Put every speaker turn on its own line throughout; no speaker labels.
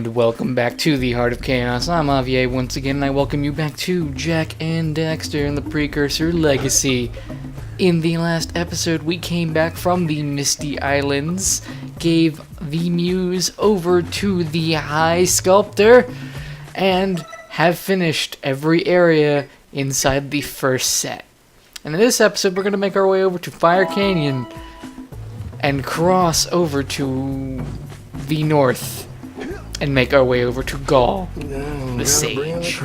And welcome back to the Heart of Chaos. I'm Avier once again, and I welcome you back to Jak and Daxter and the Precursor Legacy. In the last episode, we came back from the Misty Islands, gave the Muse over to the High Sculptor, and have finished every area inside the first set. And in this episode, we're going to make our way over to Fire Canyon and cross over to the north and make our way over to Gaul, the Sage,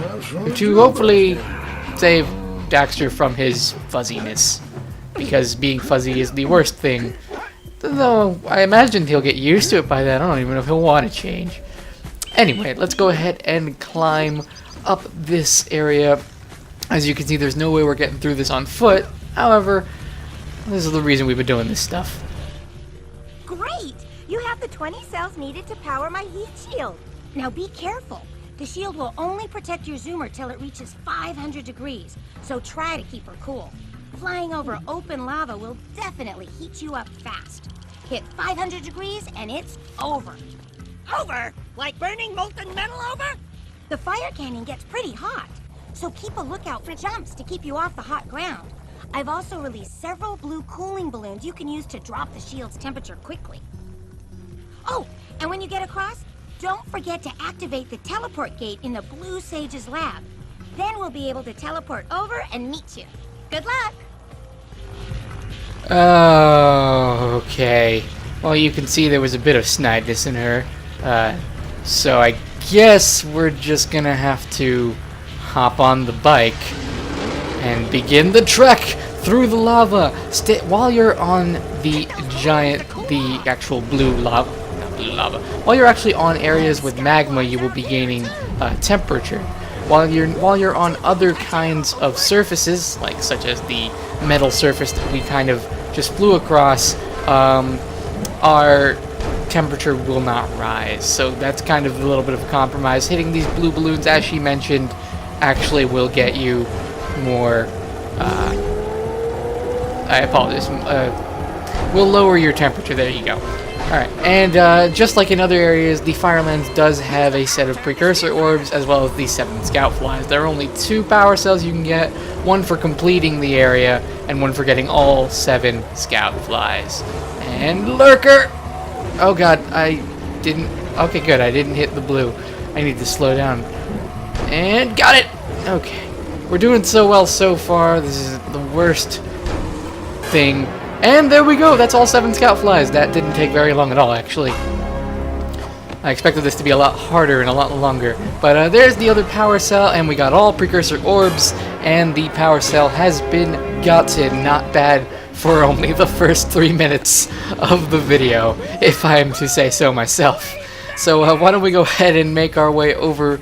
to hopefully save Daxter from his fuzziness, because being fuzzy is the worst thing. Though I imagine he'll get used to it by then. I don't even know if he'll want to change. Anyway, let's go ahead and climb up this area. As you can see, there's no way we're getting through this on foot. However, this is the reason we've been doing this stuff.
Great! You have the 20 cells needed to power my heat shield. Now be careful. The shield will only protect your zoomer till it reaches 500 degrees, so try to keep her cool. Flying over open lava will definitely heat you up fast. Hit 500 degrees and it's over.
Over? Like burning molten metal over?
The fire canyon gets pretty hot, so keep a lookout for jumps to keep you off the hot ground. I've also released several blue cooling balloons you can use to drop the shield's temperature quickly. Oh, and when you get across, don't forget to activate the teleport gate in the Blue Sage's lab. Then we'll be able to teleport over and meet you. Good luck!
Oh, okay. Well, you can see there was a bit of snidness in her. So I guess we're just gonna have to hop on the bike and begin the trek through the lava. While you're on the actual blue lava. While you're actually on areas with magma, you will be gaining temperature. While you're on other kinds of surfaces, like such as the metal surface that we kind of just flew across, our temperature will not rise. So that's kind of a little bit of a compromise. Hitting these blue balloons, as she mentioned, actually will get you more. I apologize. Will lower your temperature. There you go. Alright, and just like in other areas, the Firelands does have a set of precursor orbs as well as the 7 scout flies. There are only 2 power cells you can get, one for completing the area and one for getting all 7 scout flies. And lurker! Oh god, I didn't... Okay, good, I didn't hit the blue. I need to slow down. And got it! Okay, we're doing so well so far. This is the worst thing. And there we go, that's all 7 scout flies. That didn't take very long at all, actually. I expected this to be a lot harder and a lot longer. But there's the other power cell, and we got all precursor orbs, and the power cell has been gotten. Not bad for only the first 3 minutes of the video, if I am to say so myself. So why don't we go ahead and make our way over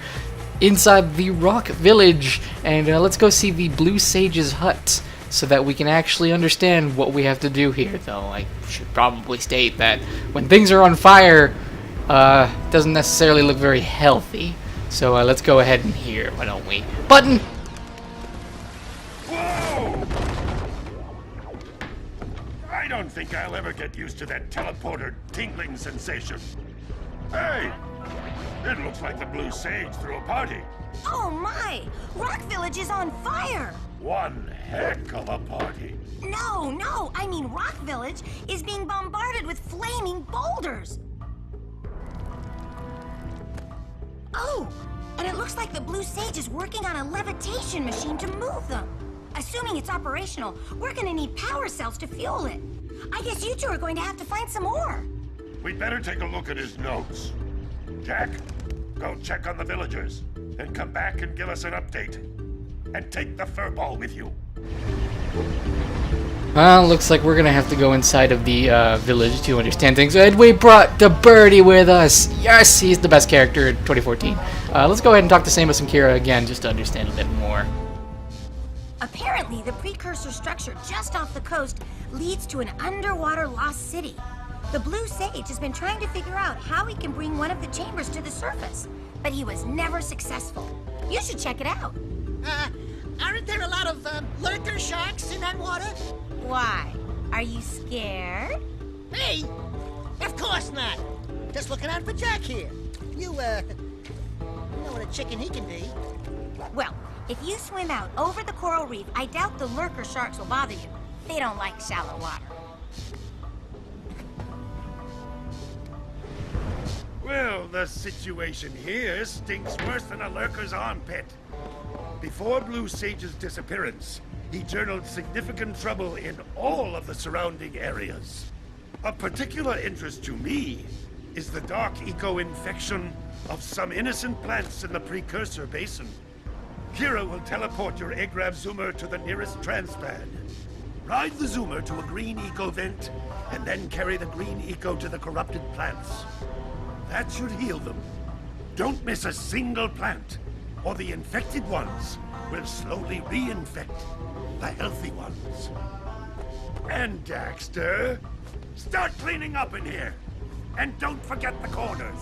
inside the rock village, and let's go see the Blue Sage's hut, so that we can actually understand what we have to do here. Though I should probably state that when things are on fire, it doesn't necessarily look very healthy. So let's go ahead and hear, why don't we? Button!
Whoa! I don't think I'll ever get used to that teleporter tingling sensation. Hey! It looks like the Blue Sage threw a party.
Oh my! Rock Village is on fire!
One heck of a party.
No, I mean Rock Village is being bombarded with flaming boulders. Oh, and it looks like the Blue Sage is working on a levitation machine to move them. Assuming it's operational, we're gonna need power cells to fuel it. I guess you two are going to have to find some more.
We'd better take a look at his notes. Jack, go check on the villagers, and come back and give us an update. And take the furball with you.
Well, looks like we're gonna have to go inside of the village to understand things. And we brought the birdie with us! Yes, he's the best character in 2014. Let's go ahead and talk to Samus and Kira again, just to understand a bit more.
Apparently, the precursor structure just off the coast leads to an underwater lost city. The Blue Sage has been trying to figure out how he can bring one of the chambers to the surface, but he was never successful. You should check it out.
Aren't there a lot of lurker sharks in that water?
Why? Are you scared?
Me? Of course not. Just looking out for Jack here. You know what a chicken he can be.
Well, if you swim out over the coral reef, I doubt the lurker sharks will bother you. They don't like shallow water.
Well, the situation here stinks worse than a lurker's armpit. Before Blue Sage's disappearance, he journaled significant trouble in all of the surrounding areas. Of particular interest to me is the dark eco-infection of some innocent plants in the precursor basin. Kira will teleport your Agrav Zoomer to the nearest transpad. Ride the Zoomer to a green eco vent, and then carry the green eco to the corrupted plants. That should heal them. Don't miss a single plant, or the infected ones will slowly reinfect the healthy ones. And Daxter, start cleaning up in here. And don't forget the corners.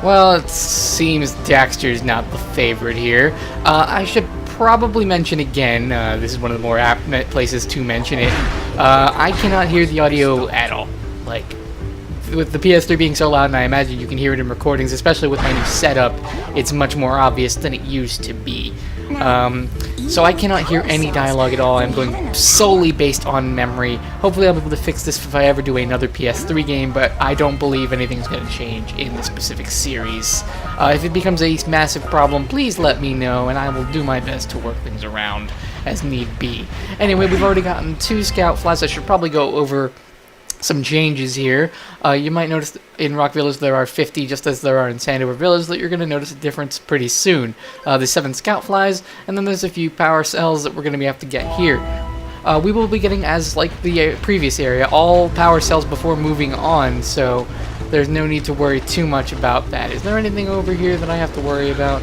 Well, it seems Daxter's not the favorite here. I should probably mention again, this is one of the more apt places to mention it, I cannot hear the audio at all. Like, with the PS3 being so loud, and I imagine you can hear it in recordings, especially with my new setup, it's much more obvious than it used to be. So I cannot hear any dialogue at all. I'm going solely based on memory. Hopefully I'll be able to fix this if I ever do another PS3 game, but I don't believe anything's going to change in this specific series. If it becomes a massive problem, please let me know, and I will do my best to work things around as need be. Anyway, we've already gotten 2 scout flies. I should probably go over some changes here. You might notice in Rock Village there are 50, just as there are in Sandover Village, that you're going to notice a difference pretty soon. There's 7 scout flies, and then there's a few power cells that we're going to have to get here. We will be getting, as like the previous area, all power cells before moving on, so there's no need to worry too much about that. Is there anything over here that I have to worry about?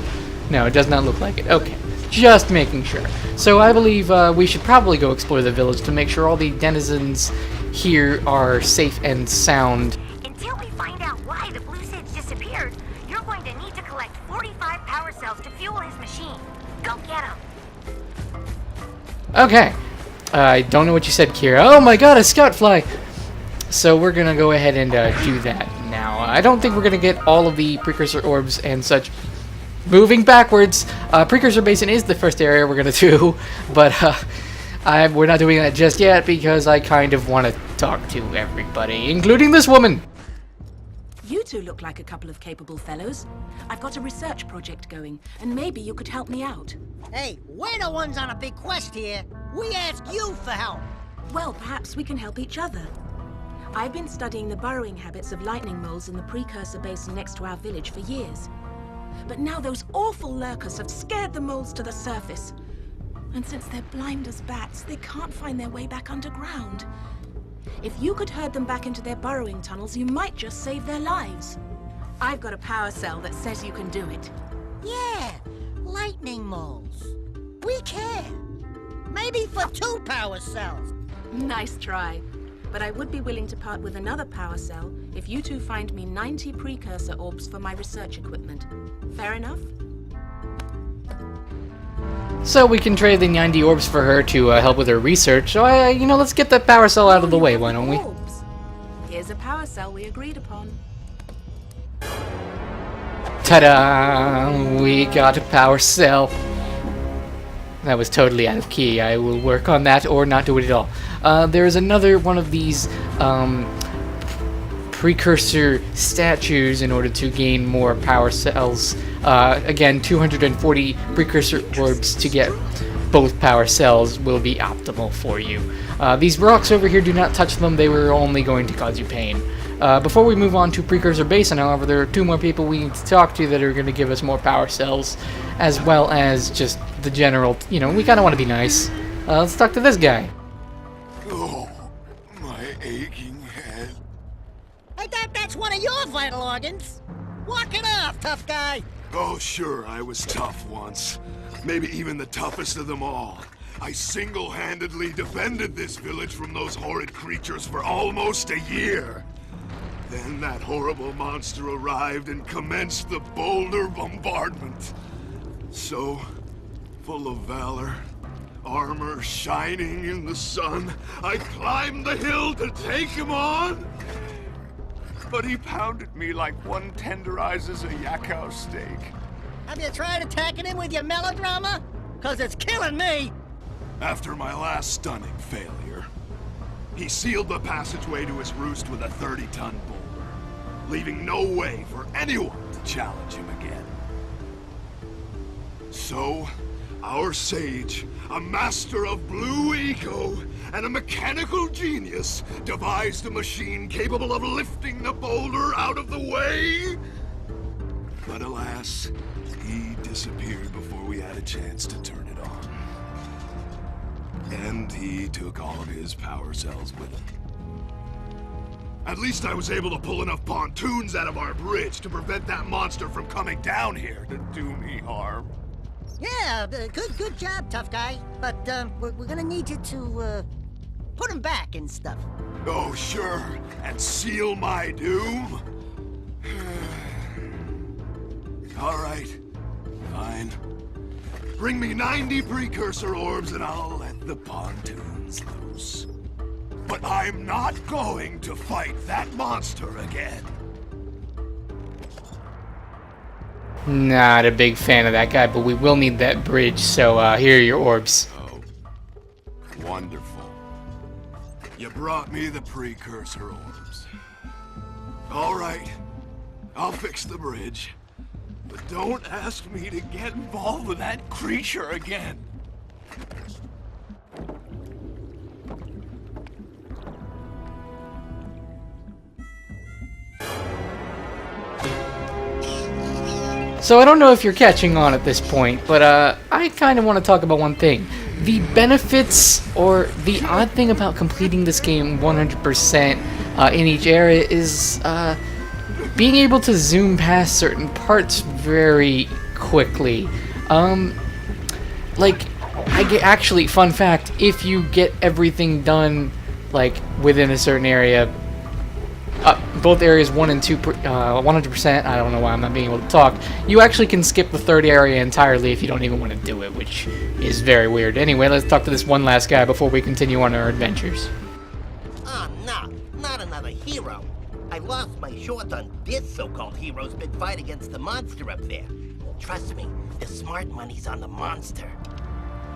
No, it does not look like it. Okay, just making sure. So I believe we should probably go explore the village to make sure all the denizens here are safe and sound.
Until we find out why the Blue Sage disappeared, you're going to need to collect 45 power cells to fuel his machine. Go get them.
Okay. I don't know what you said, Kira. Oh my god, a scout fly! So we're gonna go ahead and do that now. I don't think we're gonna get all of the precursor orbs and such. Moving backwards, Precursor Basin is the first area we're gonna do, but we're not doing that just yet because I kind of want to talk to everybody, including this woman.
You two look like a couple of capable fellows. I've got a research project going, and maybe you could help me out.
Hey, we're the ones on a big quest here. We ask you for help.
Well, perhaps we can help each other. I've been studying the burrowing habits of lightning moles in the Precursor Basin next to our village for years. But now those awful lurkers have scared the moles to the surface. And since they're blind as bats, they can't find their way back underground. If you could herd them back into their burrowing tunnels, you might just save their lives. I've got a power cell that says you can do it.
Yeah, lightning moles. We can. Maybe for 2 power cells.
Nice try. But I would be willing to part with another power cell if you two find me 90 precursor orbs for my research equipment. Fair enough?
So we can trade the 90 orbs for her to help with her research. So, let's get that power cell out of the way, why don't we?
Orbs. Here's a power cell we agreed upon.
Ta-da! We got a power cell. That was totally out of key. I will work on that or not do it at all. There is another one of these precursor statues in order to gain more power cells. Again, 240 precursor orbs to get both power cells will be optimal for you. These rocks over here, do not touch them. They were only going to cause you pain. Before we move on to Precursor Basin, however, there are 2 more people we need to talk to that are going to give us more power cells, as well as just the general, we kind of want to be nice. Let's talk to this guy.
Oh, my aching head.
I thought that's one of your vital organs. Walk it off, tough guy.
Oh, sure, I was tough once. Maybe even the toughest of them all. I single-handedly defended this village from those horrid creatures for almost a year. Then that horrible monster arrived and commenced the boulder bombardment. So, full of valor, armor shining in the sun, I climbed the hill to take him on. but he pounded me like one tenderizes a yakkow steak.
Have you tried attacking him with your melodrama? 'Cause it's killing me.
After my last stunning failure, he sealed the passageway to his roost with a 30-ton boulder, leaving no way for anyone to challenge him again. So, our sage, a master of blue eco and a mechanical genius, devised a machine capable of lifting the boulder out of the way. But alas, he disappeared before we had a chance to turn it on. And he took all of his power cells with him. At least I was able to pull enough pontoons out of our bridge to prevent that monster from coming down here to do me harm.
Yeah, good job, tough guy. But we're gonna need you to put him back and stuff.
Oh, sure, and seal my doom? All right, fine. Bring me 90 precursor orbs and I'll let the pontoons loose. But I'm not going to fight that monster again.
Not a big fan of that guy, but we will need that bridge, so here are your orbs.
Oh, wonderful. You brought me the precursor orbs. All right, I'll fix the bridge. But don't ask me to get involved with that creature again.
So I don't know if you're catching on at this point, but I kind of want to talk about one thing. The benefits, or the odd thing about completing this game 100% in each area is being able to zoom past certain parts very quickly. Actually, fun fact, if you get everything done, like, within a certain area, both areas 1 and 2, 100%, I don't know why I'm not being able to talk, you actually can skip the third area entirely if you don't even want to do it, which is very weird. Anyway, let's talk to this one last guy before we continue on our adventures.
Oh, no, not another hero. I lost my short on this so-called hero's big fight against the monster up there. Trust me, the smart money's on the monster.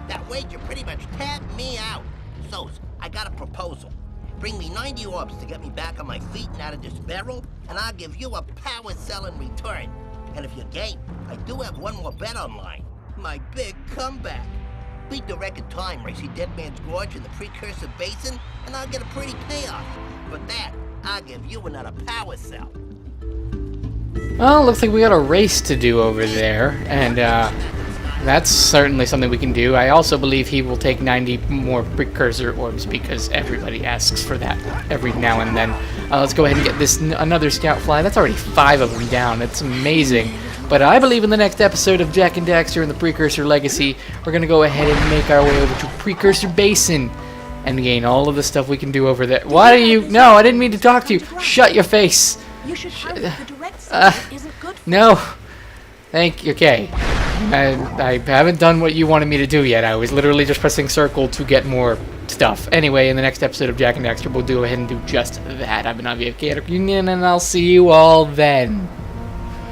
That wager pretty much tapped me out. So, I got a proposal. Bring me 90 orbs to get me back on my feet and out of this barrel, and I'll give you a power cell in return. And if you're game, I do have one more bet online. My big comeback. Beat the record time racing Dead Man's Gorge in the Precursor Basin, and I'll get a pretty payoff. For that, I'll give you another power cell.
Well, looks like we got a race to do over there, and that's certainly something we can do. I also believe he will take 90 more precursor orbs because everybody asks for that every now and then. Let's go ahead and get this another scout fly. That's already 5 of them down. It's amazing. But I believe in the next episode of Jak and Daxter and the Precursor Legacy, we're going to go ahead and make our way over to Precursor Basin and gain all of the stuff we can do over there. Why do you... No, I didn't mean to talk to you. Shut your face.
You should hurry. The direct signal isn't good for
No. Thank you. Okay. I haven't done what you wanted me to do yet. I was literally just pressing circle to get more stuff. Anyway, in the next episode of Jak and Daxter, we'll go ahead and do just that. I've been on VFK Union, and I'll see you all then.